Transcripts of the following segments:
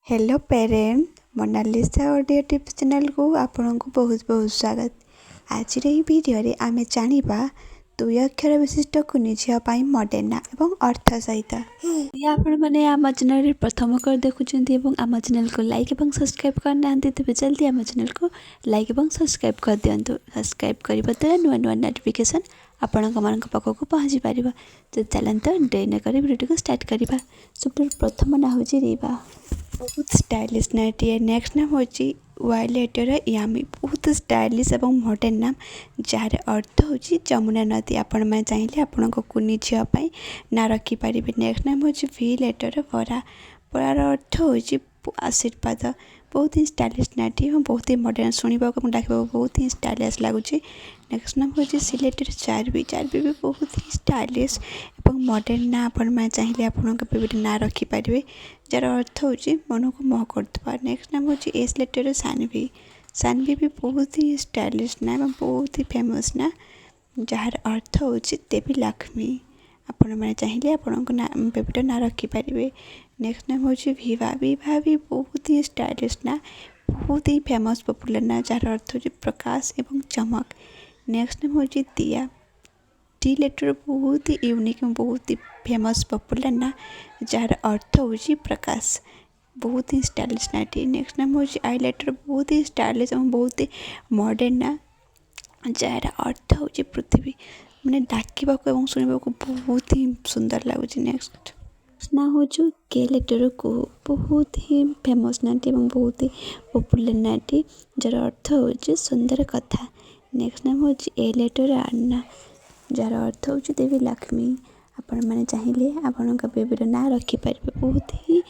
Hello parent Monalisa audio tips channel को आपन को बहुत बहुत स्वागत। आज भिडियो आमे जानिबा दुई अक्षर विशिष्ट कुनी झिया पाई मॉडर्न नाम एवं अर्थ सहित आपण माने आम चैनल प्रथम कर देखुचंती एवं आम चैनल को लाइक एवं सब्सक्राइब करना तेबे जल्दी आम चैनल को लाइक एवं सब्सक्राइब कर दियंतु। सब्सक्राइब करबा द्वारा नुआ नुआ नोटिफिकेशन आपण मानक पाखक पहुँची पार। तो चलते डेरी कर वीडियो को स्टार्ट करवा। सब प्रथम ना हूँ रीवा, बहुत स्टाइलिश नाटी। नेक्स्ट नाम हूँ वायलेटर यामी, बहुत स्टाइलिश और मॉडर्न नाम जार अर्थ हूँ जमुना नदी। आपण मैंने चाहिए आपण को कुनी झीपाई ना रखिपारे। नेक्स्ट नाम हूँ भि लेटर बरा, बरार अर्थ हूँ आशीर्वाद। बहुत ही स्टाइलिश नाटी और बहुत ही मॉडर्न, शुणा डाक बहुत ही स्टाइलिश लगुच। नेक्स्ट नाम हूँ सिलेटर चार्बी, चार्बी भी बहुत ही स्टाइलिश और मॉडर्न ना। आपण मैंने चाहिए आपण ना रखिपारे जार अर्थ हूँ मन को मोह कर। नेक्स्ट नाम हूँ एस लेटर सानवी, सानवी भी बहुत ही स्टाइलिश ना और बहुत ही फेमस ना जार अर्थ हूँ देवी लक्ष्मी। आपण मैंने चाहिए आपण को ना बेबीटा ना रखिपारे। नेक्स्ट नाम हूँ विभा, विभा भी बहुत ही स्टाइलिश ना, बहुत ही फेमस पॉपुलर ना जार अर्थ हूँ प्रकाश एवं चमक। नेक्स्ट नाम हूँ दिया, टी लेटर बहुत ही यूनिक और बहुत ही फेमस पॉपुलर ना जार अर्थ हूँ प्रकाश, बहुत ही स्टाइलिश नाटी। नेक्स्ट नाम हूँ आई लेटर, बहुत ही स्टाइलिश और बहुत ही मॉडर्न ना जार अर्थ हूँ पृथ्वी। मैंने डाकवा को शुणा को बहुत ही सुंदर लगुच। नेक्स्ट ना हूँ के लेटर को, बहुत ही फेमस नाटी और बहुत ही पॉपुलर नाटी जार अर्थ हूँ सुंदर कथा। नेक्स्ट नाम हूँ ए लेटर अन्ना, जार अर्थ हूँ देवी लक्ष्मी। आपण मैंने चाहिए आपण बेबीर ना रखिपारे, बहुत ही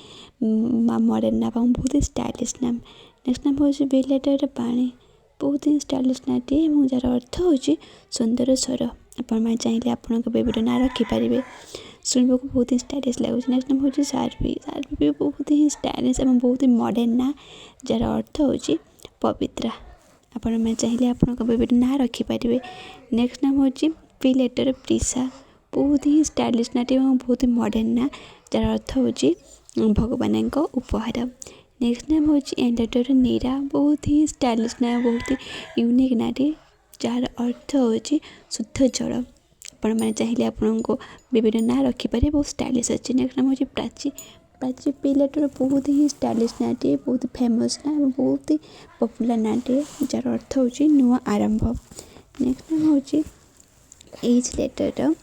मॉडर्न नाम और बहुत ही स्टाइलिश नाम। नेक्स्ट नाम हूँ बी लेटर पानी, बहुत ही स्टाइलिश नाटी और जार अर्थ हूँ सुंदर स्वर। आपण मैंने चाहिए आपण बेबीर ना रखिपारे, शुणा को बहुत ही स्टाइलिश लगुच। नेक्स्ट नाम हूँ सार्वी, सार्वी भी बहुत ही स्टाइलिश और बहुत ही मॉडर्न ना जार अर्थ हूँ पवित्रा। आपण मैंने चाहिए आपण बेबीर ना रखिपारे। नेक्स्ट नाम हूँ पी लेटर प्रिसा, बहुत ही स्टाइलिश नाटी और बहुत ही मॉडर्न ना जार अर्थ हूँ भगवान उपहार। नेक्स्ट नाम हूँ एन लेटर नीरा, बहुत ही स्टाइलिश ना, बहुत ही यूनिक नाटी जार अर्थ हूँ शुद्ध जल। आपण मैंने चाहिए आपण को बेबीर ना रखिपारे, बहुत स्टाइलिश अच्छे। नेक्स्ट नाम हूँ प्राची, प्राची पी लेटर बहुत ही स्टाइलिश नाटी, बहुत फेमस ना बहुत ही पॉपुलर नाटी जार अर्थ हूँ नुआ आरंभ। नेक्स्ट नाम हूँ एच लेटर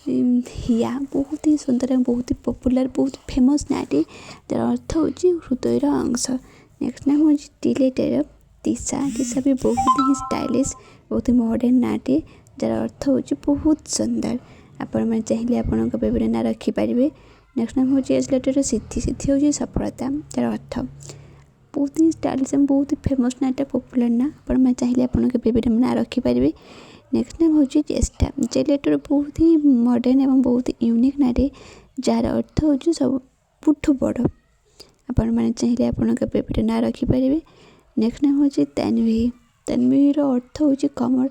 हिया, बहुत ही सुंदर बहुत ही पॉपुलर बहुत फेमस नाटी जार अर्थ हूँ हृदयर अंश। नेक्स्ट नाम हूँ टी लेटर तीसा, तीसा भी बहुत ही स्टाइलिश बहुत ही मॉडर्न नाटी जार अर्थ हूँ बहुत सुंदर। आपण मैंने चाहिए आपण बेबीर ना रखिपारे। नेक्स्ट नाम हूँ एस लेटर सिद्धि, सिद्धि हूँ सफलता जार अर्थ बहुत ही स्टाइलिश और बहुत ही फेमस नाटा पॉपुलर ना। आपण मैंने चाहिए आपण बेबीर ना रखिपारे। नेक्स्ट नाम हूँ चेष्टा, जे लेटर बहुत ही मॉडर्न और बहुत ही यूनिक नाटी जार अर्थ हूँ सबुठ बड़। आपण मैंने चाहिए आपण बेबीर ना रखिपारे। नेक्स्ट नाम हूँ तन्वी, तन्वीर अर्थ हूँ कमर,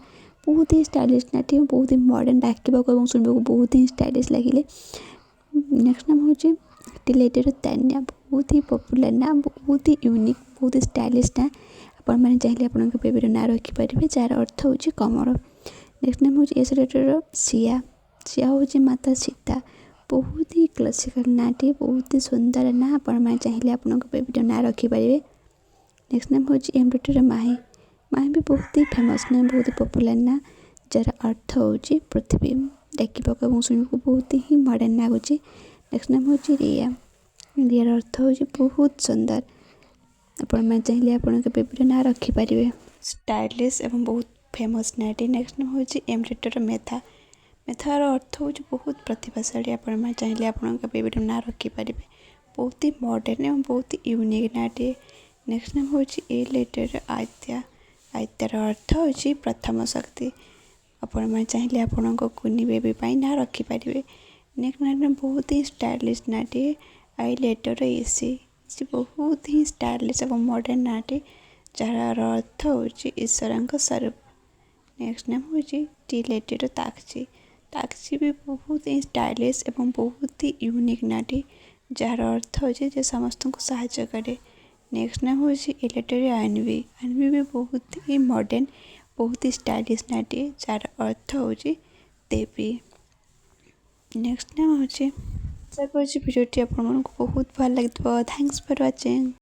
बहुत ही स्टाइलिश नाटी और बहुत ही मॉडर्न डाकवा को शुणा को बहुत ही स्टाइलिश लगे। नेक्स्ट नाम हूँ टी लेटर तान्या, बहुत ही पॉपुलर ना, बहुत ही यूनिक बहुत ही स्टाइलिश ना। आपण मैंने चाहिए आपण बेबीर ना रखिपारे जार अर्थ हूँ कमर। नेक्स्ट नाम हूँ एस लेटर सिया, सिया हूँ माता सीता, बहुत ही क्लासिकल नाटी बहुत ही सुंदर ना। आपण मैंने चाहिए आपण बेबीर ना रखिपारे। नेक्स्ट नाम हूँ एम लेटर माही, माही भी बहुत ही फेमस ना बहुत ही पॉपुलर ना जार अर्थ हूँ पृथ्वी। डाकवा को शुणा को बहुत ही मॉडर्न लगुच। नेक्स्ट नाम हूँ रिया, रियार अर्थ हूँ बहुत सुंदर। आपण मैंने चाहिए आपण बेबीर ना रखिपारे, स्टाइलिश और बहुत फेमस नाटी। नेक्स्ट नाम हूँ एम लेटर मेथा, मेथार अर्थ हूँ बहुत प्रतिभाशाली। आपण मैंने चाहिए आपण बेबीर ना रखिपारे, बहुत ही मॉडर्न और बहुत ही यूनिक नाटी। नेक्स्ट नाम हूँ ए लेटर आद्या, आद्यार अर्थ हूँ प्रथम शक्ति। आपण मैंने चाहिए आपण कुनी बेबी पाई ना रखिपारे। नेक्स्ट नाम बहुत ही स्टाइलिश नाटी आई लेटर एसी, बहुत ही स्टाइलिश और मॉडर्न नाटी जार अर्थ हूँ ईश्वर स्वरूप। नेक्स्ट नाम हूँ टी लेटर ताकची, ताकची भी बहुत ही स्टाइलिश और बहुत ही यूनिक नाटी जार अर्थ होची जे समस्त को सहायता करे। नेक्स्ट नेम होची इलेक्ट्री एनवी। एनवी भी बहुत ही मॉडर्न बहुत ही स्टाइलिश नाटी जार अर्थ होची देवी। नेक्स्ट नेम होची। आशा करूची भिडियोटी आपको बहुत भल लगे। Thanks for watching.